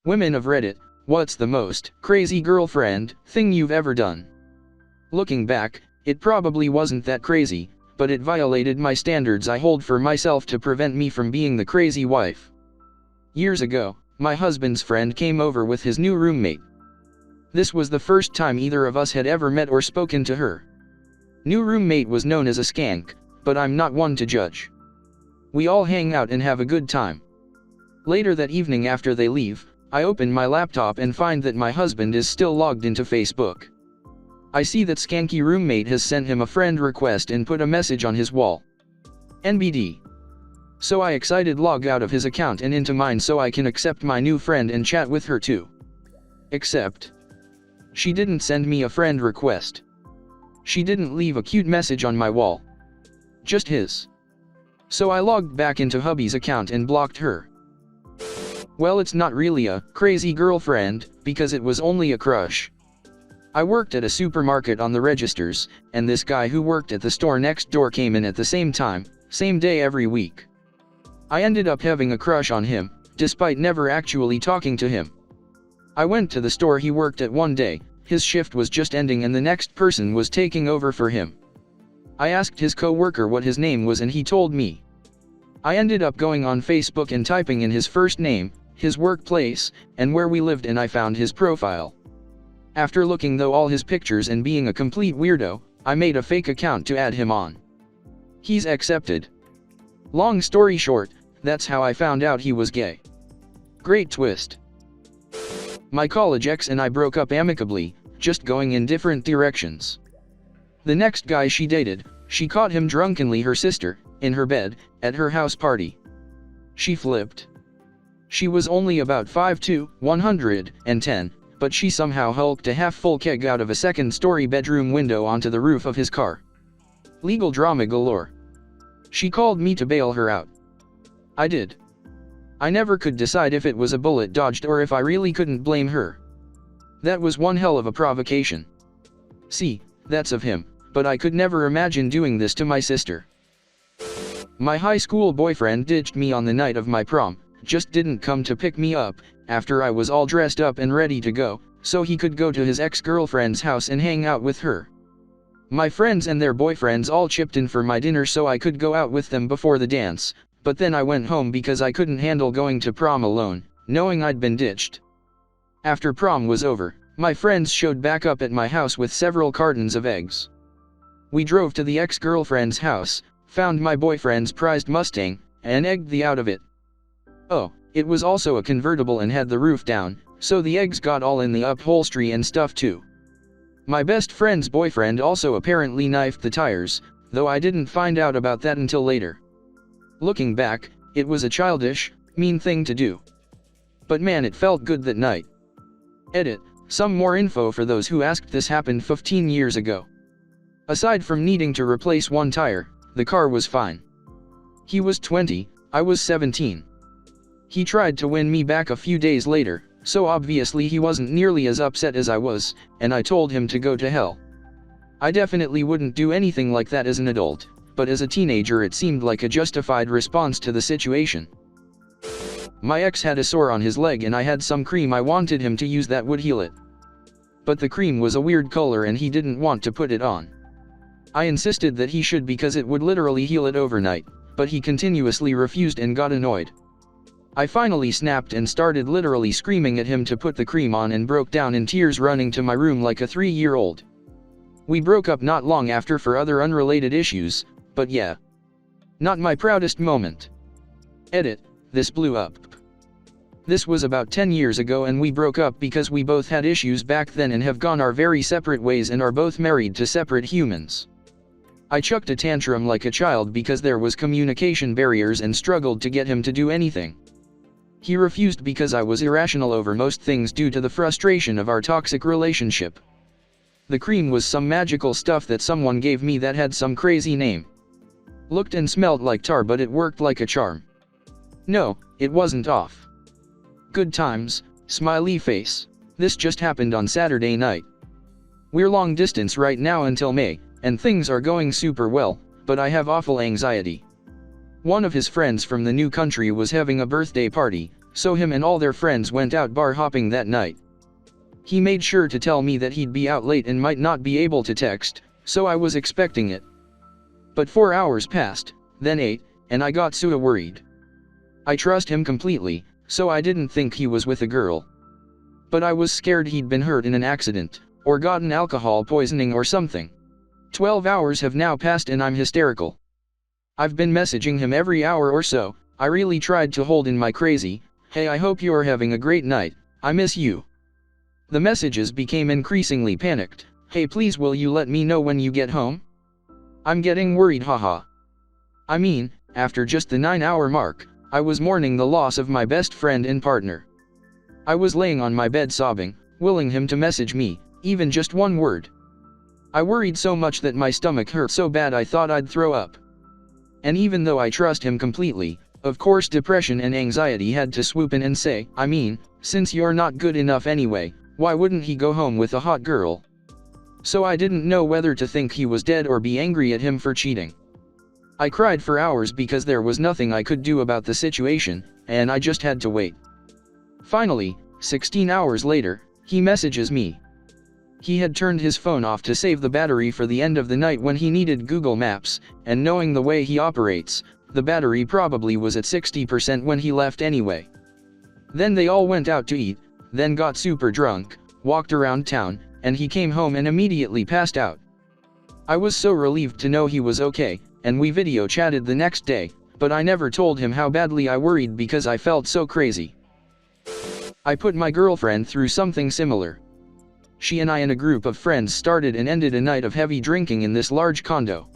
Women of Reddit, what's the most crazy girlfriend thing you've ever done? Looking back, it probably wasn't that crazy, but it violated my standards I hold for myself to prevent me from being the crazy wife. Years ago, my husband's friend came over with his new roommate. This was the first time either of us had ever met or spoken to her. New roommate was known as a skank, but I'm not one to judge. We all hang out and have a good time. Later that evening after they leave, I open my laptop and find that my husband is still logged into Facebook. I see that skanky roommate has sent him a friend request and put a message on his wall. NBD. So I excited log out of his account and into mine so I can accept my new friend and chat with her too. Except, she didn't send me a friend request. She didn't leave a cute message on my wall. Just his. So I logged back into hubby's account and blocked her. Well, it's not really a crazy girlfriend, because it was only a crush. I worked at a supermarket on the registers, and this guy who worked at the store next door came in at the same time, same day every week. I ended up having a crush on him, despite never actually talking to him. I went to the store he worked at one day, his shift was just ending and the next person was taking over for him. I asked his co-worker what his name was and he told me. I ended up going on Facebook and typing in his first name, his workplace, and where we lived, and I found his profile. After looking through all his pictures and being a complete weirdo, I made a fake account to add him on. He's accepted. Long story short, that's how I found out he was gay. Great twist. My college ex and I broke up amicably, just going in different directions. The next guy she dated, she caught him drunkenly, her sister, in her bed, at her house party. She flipped. She was only about 5'2", 110, but she somehow hulked a half-full keg out of a second-story bedroom window onto the roof of his car. Legal drama galore. She called me to bail her out. I did. I never could decide if it was a bullet dodged or if I really couldn't blame her. That was one hell of a provocation. See, that's of him, but I could never imagine doing this to my sister. My high school boyfriend ditched me on the night of my prom, just didn't come to pick me up, after I was all dressed up and ready to go, so he could go to his ex-girlfriend's house and hang out with her. My friends and their boyfriends all chipped in for my dinner so I could go out with them before the dance, but then I went home because I couldn't handle going to prom alone, knowing I'd been ditched. After prom was over, my friends showed back up at my house with several cartons of eggs. We drove to the ex-girlfriend's house, found my boyfriend's prized Mustang, and egged the out of it. Oh, it was also a convertible and had the roof down, so the eggs got all in the upholstery and stuff too. My best friend's boyfriend also apparently knifed the tires, though I didn't find out about that until later. Looking back, it was a childish, mean thing to do. But man, it felt good that night. Edit, some more info for those who asked. This happened 15 years ago. Aside from needing to replace one tire, the car was fine. He was 20, I was 17. He tried to win me back a few days later, so obviously he wasn't nearly as upset as I was, and I told him to go to hell. I definitely wouldn't do anything like that as an adult, but as a teenager it seemed like a justified response to the situation. My ex had a sore on his leg and I had some cream I wanted him to use that would heal it. But the cream was a weird color and he didn't want to put it on. I insisted that he should because it would literally heal it overnight, but he continuously refused and got annoyed. I finally snapped and started literally screaming at him to put the cream on and broke down in tears, running to my room like a 3-year-old. We broke up not long after for other unrelated issues, but yeah. Not my proudest moment. Edit, this blew up. This was about 10 years ago and we broke up because we both had issues back then and have gone our very separate ways and are both married to separate humans. I chucked a tantrum like a child because there was communication barriers and struggled to get him to do anything. He refused because I was irrational over most things due to the frustration of our toxic relationship. The cream was some magical stuff that someone gave me that had some crazy name. Looked and smelled like tar, but it worked like a charm. No, it wasn't off. Good times, smiley face. This just happened on Saturday night. We're long distance right now until May, and things are going super well, but I have awful anxiety. One of his friends from the new country was having a birthday party, so him and all their friends went out bar hopping that night. He made sure to tell me that he'd be out late and might not be able to text, so I was expecting it. But 4 hours passed, then 8, and I got so worried. I trust him completely, so I didn't think he was with a girl. But I was scared he'd been hurt in an accident, or gotten alcohol poisoning or something. 12 hours have now passed and I'm hysterical. I've been messaging him every hour or so. I really tried to hold in my crazy, "Hey, I hope you're having a great night, I miss you." The messages became increasingly panicked. "Hey, please, will you let me know when you get home? I'm getting worried, haha." I mean, after just the 9-hour mark, I was mourning the loss of my best friend and partner. I was laying on my bed sobbing, willing him to message me, even just one word. I worried so much that my stomach hurt so bad I thought I'd throw up. And even though I trust him completely, of course depression and anxiety had to swoop in and say, "I mean, since you're not good enough anyway, why wouldn't he go home with a hot girl?" So I didn't know whether to think he was dead or be angry at him for cheating. I cried for hours because there was nothing I could do about the situation, and I just had to wait. Finally, 16 hours later, he messages me. He had turned his phone off to save the battery for the end of the night when he needed Google Maps, and knowing the way he operates, the battery probably was at 60% when he left anyway. Then they all went out to eat, then got super drunk, walked around town, and he came home and immediately passed out. I was so relieved to know he was okay, and we video chatted the next day, but I never told him how badly I worried because I felt so crazy. I put my girlfriend through something similar. She and I and a group of friends started and ended a night of heavy drinking in this large condo.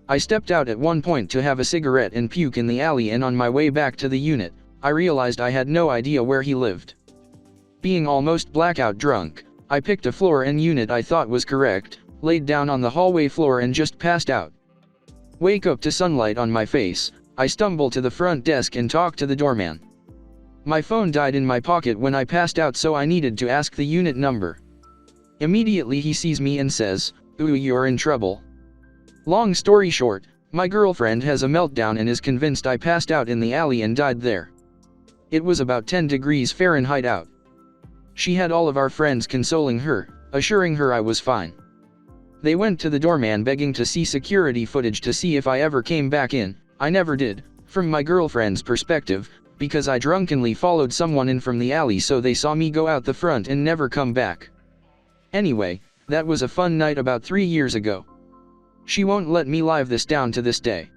I stepped out at one point to have a cigarette and puke in the alley, and on my way back to the unit, I realized I had no idea where he lived. Being almost blackout drunk, I picked a floor and unit I thought was correct, laid down on the hallway floor and just passed out. Wake up to sunlight on my face, I stumble to the front desk and talk to the doorman. My phone died in my pocket when I passed out, so I needed to ask the unit number. Immediately he sees me and says, "Ooh, you're in trouble." Long story short, my girlfriend has a meltdown and is convinced I passed out in the alley and died there. It was about 10 degrees Fahrenheit out. She had all of our friends consoling her, assuring her I was fine. They went to the doorman begging to see security footage to see if I ever came back in. I never did, from my girlfriend's perspective, because I drunkenly followed someone in from the alley, so they saw me go out the front and never come back. Anyway, that was a fun night about 3 years ago. She won't let me live this down to this day.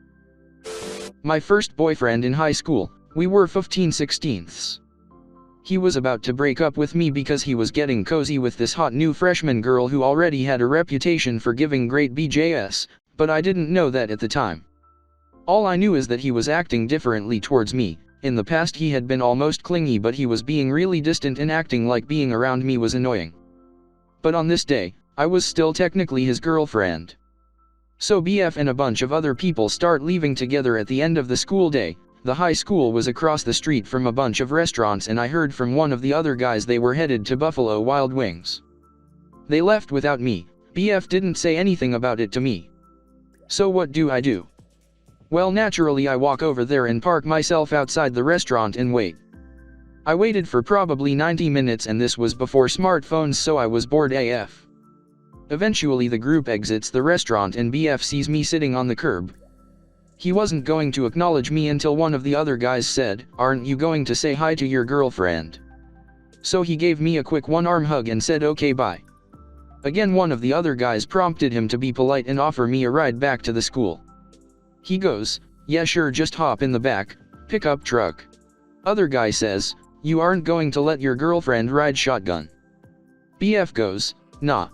My first boyfriend in high school, we were 15/16. He was about to break up with me because he was getting cozy with this hot new freshman girl who already had a reputation for giving great BJs, but I didn't know that at the time. All I knew is that he was acting differently towards me. In the past he had been almost clingy, but he was being really distant and acting like being around me was annoying. But on this day, I was still technically his girlfriend. So BF and a bunch of other people start leaving together at the end of the school day. The high school was across the street from a bunch of restaurants, and I heard from one of the other guys they were headed to Buffalo Wild Wings. They left without me. BF didn't say anything about it to me. So what do I do? Well, naturally I walk over there and park myself outside the restaurant and wait. I waited for probably 90 minutes, and this was before smartphones, so I was bored AF. Eventually the group exits the restaurant and BF sees me sitting on the curb. He wasn't going to acknowledge me until one of the other guys said, "Aren't you going to say hi to your girlfriend?" So he gave me a quick one-arm hug and said, "Okay, bye." Again, one of the other guys prompted him to be polite and offer me a ride back to the school. He goes, "Yeah, sure, just hop in the back, pickup truck." Other guy says, "You aren't going to let your girlfriend ride shotgun?" BF goes, "Nah."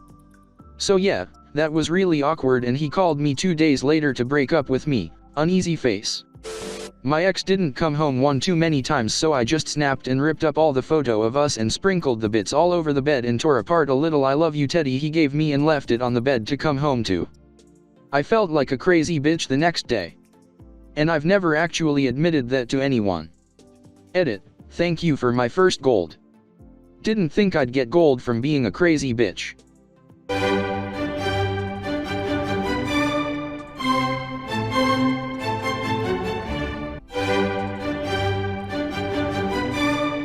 So yeah, that was really awkward, and he called me 2 days later to break up with me. Uneasy face. My ex didn't come home one too many times, so I just snapped and ripped up all the photo of us and sprinkled the bits all over the bed and tore apart a little "I love you" teddy he gave me and left it on the bed to come home to. I felt like a crazy bitch the next day. And I've never actually admitted that to anyone. Edit, thank you for my first gold. Didn't think I'd get gold from being a crazy bitch.